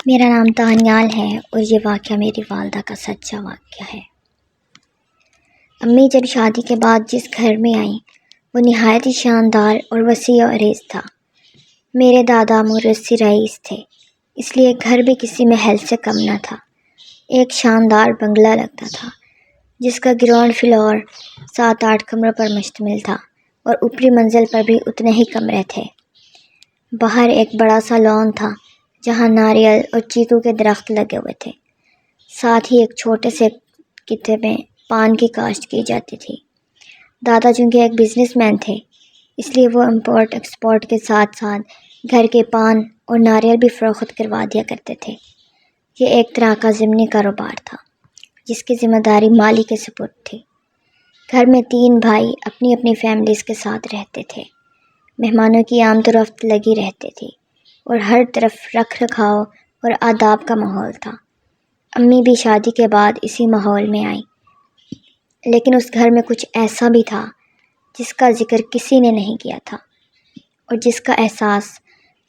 میرا نام تانیال ہے اور یہ واقعہ میری والدہ کا سچا واقعہ ہے۔ امی جب شادی کے بعد جس گھر میں آئیں وہ نہایت ہی شاندار اور وسیع و عریض تھا۔ میرے دادا مورثی رئیس تھے، اس لیے گھر بھی کسی محل سے کم نہ تھا۔ ایک شاندار بنگلہ لگتا تھا جس کا گراؤنڈ فلور 7-8 کمروں پر مشتمل تھا اور اوپری منزل پر بھی اتنے ہی کمرے تھے۔ باہر ایک بڑا سا لان تھا جہاں ناریل اور چیکو کے درخت لگے ہوئے تھے، ساتھ ہی ایک چھوٹے سے خطے میں پان کی کاشت کی جاتی تھی۔ دادا چونکہ ایک بزنس مین تھے، اس لیے وہ امپورٹ ایکسپورٹ کے ساتھ ساتھ گھر کے پان اور ناریل بھی فروخت کروا دیا کرتے تھے۔ یہ ایک طرح کا ضمنی کاروبار تھا جس کی ذمہ داری مالی کے سپرد تھی۔ گھر میں 3 بھائی اپنی اپنی فیملیز کے ساتھ رہتے تھے۔ مہمانوں کی آمد و رفت لگی رہتی تھی اور ہر طرف رکھ رکھاؤ اور آداب کا ماحول تھا۔ امی بھی شادی کے بعد اسی ماحول میں آئیں، لیکن اس گھر میں کچھ ایسا بھی تھا جس کا ذکر کسی نے نہیں کیا تھا اور جس کا احساس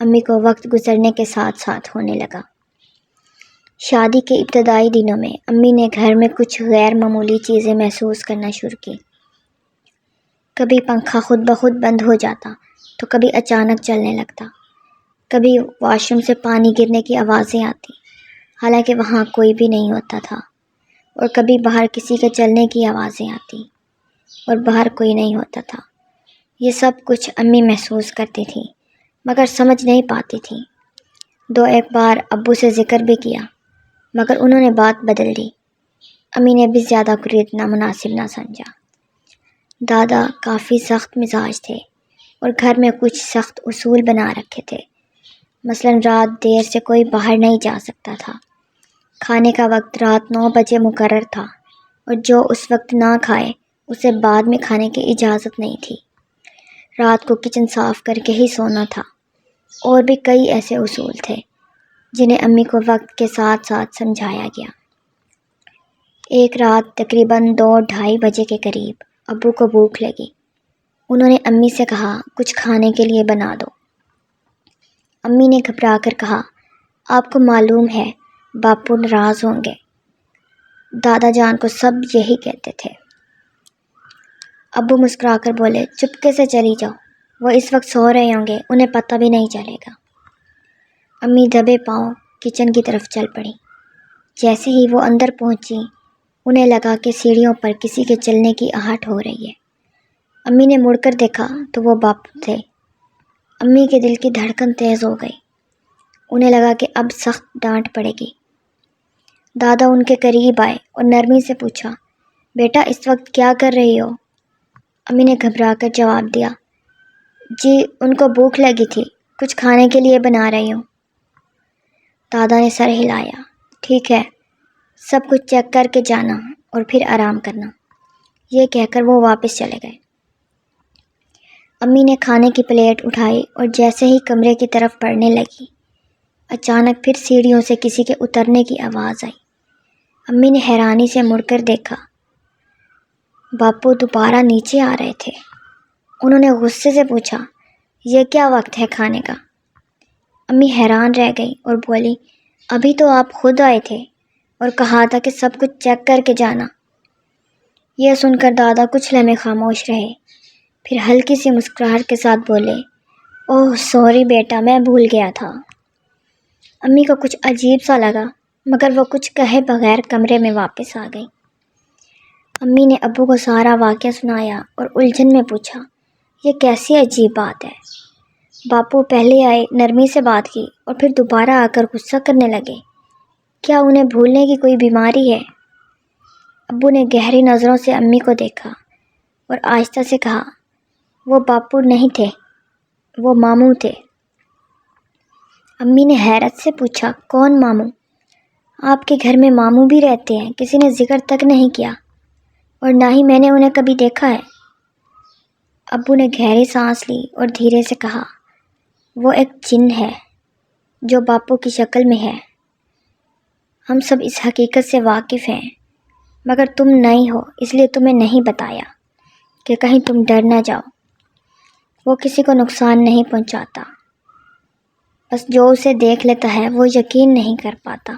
امی کو وقت گزرنے کے ساتھ ساتھ ہونے لگا۔ شادی کے ابتدائی دنوں میں امی نے گھر میں کچھ غیر معمولی چیزیں محسوس کرنا شروع کی۔ کبھی پنکھا خود بخود بند ہو جاتا تو کبھی اچانک چلنے لگتا، کبھی واش روم سے پانی گرنے کی آوازیں آتی حالانکہ وہاں کوئی بھی نہیں ہوتا تھا، اور کبھی باہر کسی کے چلنے کی آوازیں آتی اور باہر کوئی نہیں ہوتا تھا۔ یہ سب کچھ امی محسوس کرتی تھی مگر سمجھ نہیں پاتی تھی۔ 2-1 بار ابو سے ذکر بھی کیا مگر انہوں نے بات بدل دی۔ امی نے بھی زیادہ خریدنا مناسب نہ سمجھا۔ دادا کافی سخت مزاج تھے اور گھر میں کچھ سخت اصول بنا رکھے تھے۔ مثلاً رات دیر سے کوئی باہر نہیں جا سکتا تھا، کھانے کا وقت رات 9 بجے مقرر تھا اور جو اس وقت نہ کھائے اسے بعد میں کھانے کی اجازت نہیں تھی، رات کو کچن صاف کر کے ہی سونا تھا، اور بھی کئی ایسے اصول تھے جنہیں امی کو وقت کے ساتھ ساتھ سمجھایا گیا۔ ایک رات تقریباً 2-2:30 بجے کے قریب ابو کو بھوک لگی۔ انہوں نے امی سے کہا کچھ کھانے کے لیے بنا دو۔ امی نے گھبرا کر کہا آپ کو معلوم ہے باپو ناراض ہوں گے۔ دادا جان کو سب یہی کہتے تھے۔ ابو مسکرا کر بولے چپکے سے چلی جاؤ، وہ اس وقت سو رہے ہوں گے، انہیں پتہ بھی نہیں چلے گا۔ امی دبے پاؤں کچن کی طرف چل پڑی۔ جیسے ہی وہ اندر پہنچی انہیں لگا کہ سیڑھیوں پر کسی کے چلنے کی آہٹ ہو رہی ہے۔ امی نے مڑ کر دیکھا تو وہ باپو تھے۔ امی کے دل کی دھڑکن تیز ہو گئی، انہیں لگا کہ اب سخت ڈانٹ پڑے گی۔ دادا ان کے قریب آئے اور نرمی سے پوچھا بیٹا اس وقت کیا کر رہی ہو؟ امی نے گھبرا کر جواب دیا جی ان کو بھوک لگی تھی، کچھ کھانے کے لیے بنا رہی ہوں۔ دادا نے سر ہلایا، ٹھیک ہے، سب کچھ چیک کر کے جانا اور پھر آرام کرنا۔ یہ کہہ کر وہ واپس چلے گئے۔ امی نے کھانے کی پلیٹ اٹھائی اور جیسے ہی کمرے کی طرف بڑھنے لگی اچانک پھر سیڑھیوں سے کسی کے اترنے کی آواز آئی۔ امی نے حیرانی سے مڑ کر دیکھا، باپو دوبارہ نیچے آ رہے تھے۔ انہوں نے غصے سے پوچھا یہ کیا وقت ہے کھانے کا؟ امی حیران رہ گئی اور بولی ابھی تو آپ خود آئے تھے اور کہا تھا کہ سب کچھ چیک کر کے جانا۔ یہ سن کر دادا کچھ لمحے خاموش رہے، پھر ہلکی سی مسکراہٹ کے ساتھ بولے اوہ سوری بیٹا، میں بھول گیا تھا۔ امی کو کچھ عجیب سا لگا مگر وہ کچھ کہے بغیر کمرے میں واپس آ گئی۔ امی نے ابو کو سارا واقعہ سنایا اور الجھن میں پوچھا یہ کیسی عجیب بات ہے؟ باپو پہلے آئے، نرمی سے بات کی اور پھر دوبارہ آ کر غصہ کرنے لگے، کیا انہیں بھولنے کی کوئی بیماری ہے؟ ابو نے گہری نظروں سے امی کو دیکھا اور آہستہ سے کہا وہ باپو نہیں تھے، وہ ماموں تھے۔ امی نے حیرت سے پوچھا کون ماموں؟ آپ کے گھر میں ماموں بھی رہتے ہیں؟ کسی نے ذکر تک نہیں کیا اور نہ ہی میں نے انہیں کبھی دیکھا ہے۔ ابو نے گہری سانس لی اور دھیرے سے کہا وہ ایک جن ہے جو باپو کی شکل میں ہے۔ ہم سب اس حقیقت سے واقف ہیں مگر تم نہیں ہو اس لیے تمہیں نہیں بتایا کہ کہیں تم ڈر نہ جاؤ۔ وہ کسی کو نقصان نہیں پہنچاتا، بس جو اسے دیکھ لیتا ہے وہ یقین نہیں کر پاتا۔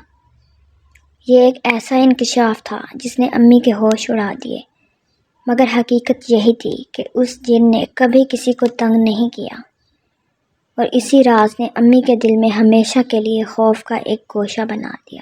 یہ ایک ایسا انکشاف تھا جس نے امی کے ہوش اڑا دیے، مگر حقیقت یہی تھی کہ اس جن نے کبھی کسی کو تنگ نہیں کیا، اور اسی راز نے امی کے دل میں ہمیشہ کے لیے خوف کا ایک گوشہ بنا دیا۔